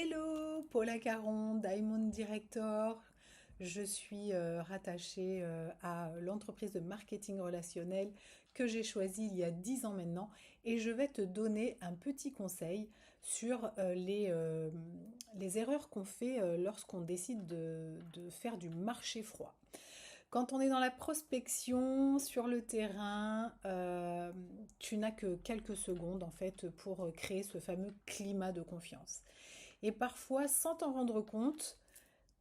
Hello, Paula Caron, Diamond Director. Je suis rattachée à l'entreprise de marketing relationnel que j'ai choisie il y a 10 ans maintenant et je vais te donner un petit conseil sur les erreurs qu'on fait lorsqu'on décide de faire du marché froid. Quand on est dans la prospection sur le terrain, tu n'as que quelques secondes en fait pour créer ce fameux climat de confiance. Et parfois, sans t'en rendre compte,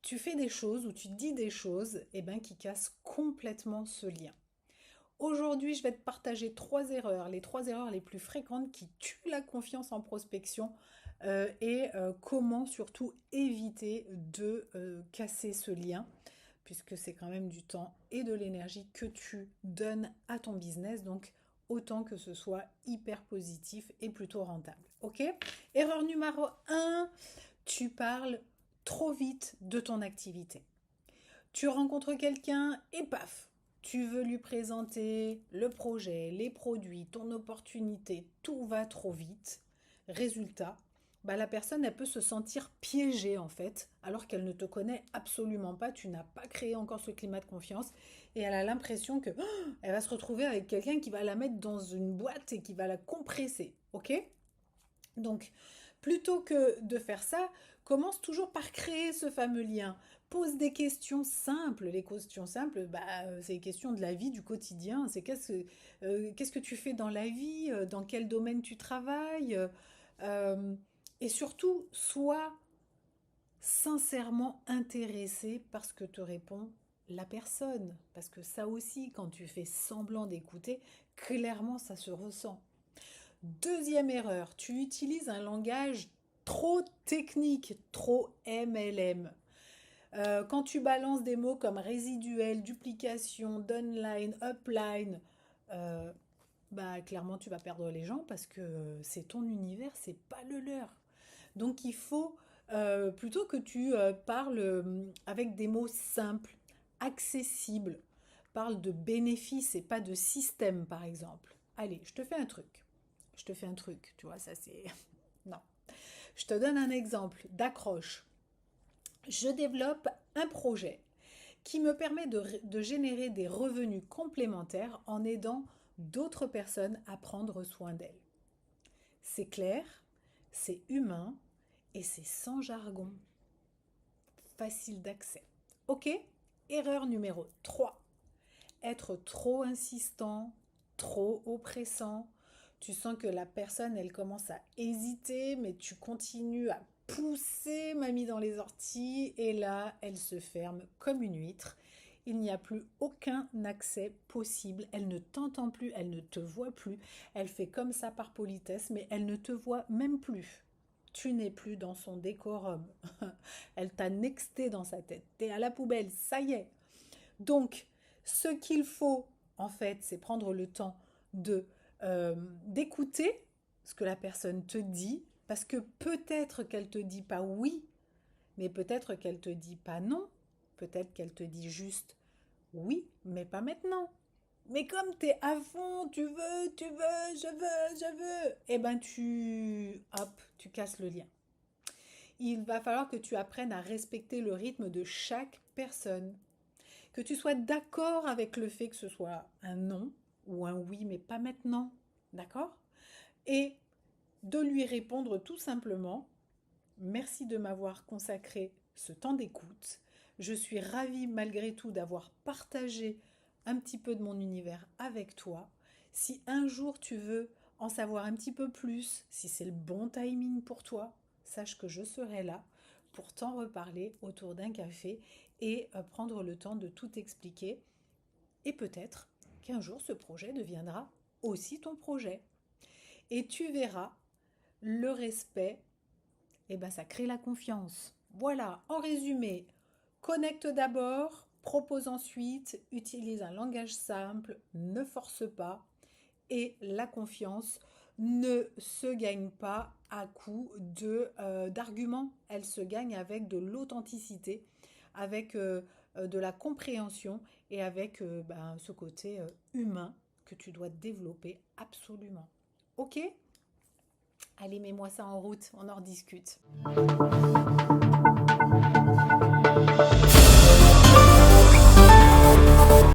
tu fais des choses ou tu dis des choses qui cassent complètement ce lien. Aujourd'hui, je vais te partager les trois erreurs les plus fréquentes qui tuent la confiance en prospection et comment surtout éviter de casser ce lien puisque c'est quand même du temps et de l'énergie que tu donnes à ton business, donc autant que ce soit hyper positif et plutôt rentable. Ok? Erreur numéro un, tu parles trop vite de ton activité. Tu rencontres quelqu'un et paf, tu veux lui présenter le projet, les produits, ton opportunité, tout va trop vite. Résultat, la personne, elle peut se sentir piégée en fait, alors qu'elle ne te connaît absolument pas, tu n'as pas créé encore ce climat de confiance, et elle a l'impression que elle va se retrouver avec quelqu'un qui va la mettre dans une boîte et qui va la compresser, ok? Donc, plutôt que de faire ça, commence toujours par créer ce fameux lien. Pose des questions simples. Les questions simples, c'est les questions de la vie, du quotidien. C'est qu'est-ce que tu fais dans la vie, dans quel domaine tu travailles. Euh, et surtout, sois sincèrement intéressé par ce que te répond la personne. Parce que ça aussi, quand tu fais semblant d'écouter, clairement, ça se ressent. Deuxième erreur, tu utilises un langage trop technique, trop MLM. Quand tu balances des mots comme résiduel, duplication, downline, upline, euh, clairement tu vas perdre les gens parce que c'est ton univers, c'est pas le leur. Donc il faut plutôt que tu parles avec des mots simples, accessibles, parle de bénéfices et pas de système par exemple. Allez, je te fais un truc. Je te fais un truc, tu vois, ça c'est... Non. Je te donne un exemple d'accroche. Je développe un projet qui me permet de générer des revenus complémentaires en aidant d'autres personnes à prendre soin d'elles. C'est clair, c'est humain et c'est sans jargon. Facile d'accès. Ok? Erreur numéro 3. Être trop insistant, trop oppressant. Tu sens que la personne, elle commence à hésiter, mais tu continues à pousser mamie dans les orties, et là, elle se ferme comme une huître. Il n'y a plus aucun accès possible. Elle ne t'entend plus, elle ne te voit plus. Elle fait comme ça par politesse, mais elle ne te voit même plus. Tu n'es plus dans son décorum. Elle t'a nexté dans sa tête. T'es à la poubelle, ça y est. Donc, ce qu'il faut, en fait, c'est prendre le temps de d'écouter ce que la personne te dit, parce que peut-être qu'elle te dit pas oui, mais peut-être qu'elle te dit pas non, peut-être qu'elle te dit juste oui, mais pas maintenant. Mais comme tu es à fond, je veux, hop, tu casses le lien. Il va falloir que tu apprennes à respecter le rythme de chaque personne. Que tu sois d'accord avec le fait que ce soit un non ou un oui, mais pas maintenant. D'accord? Et de lui répondre tout simplement, merci de m'avoir consacré ce temps d'écoute. Je suis ravie malgré tout d'avoir partagé un petit peu de mon univers avec toi. Si un jour tu veux en savoir un petit peu plus, si c'est le bon timing pour toi, sache que je serai là pour t'en reparler autour d'un café et prendre le temps de tout expliquer. Et peut-être qu'un jour ce projet deviendra aussi ton projet. Et tu verras, le respect, ça crée la confiance. Voilà, en résumé, connecte d'abord, propose ensuite, utilise un langage simple, ne force pas, et la confiance ne se gagne pas à coup d'arguments, elle se gagne avec de l'authenticité, avec de la compréhension et avec ce côté humain que tu dois développer absolument. Ok? Allez, mets-moi ça en route, on en rediscute.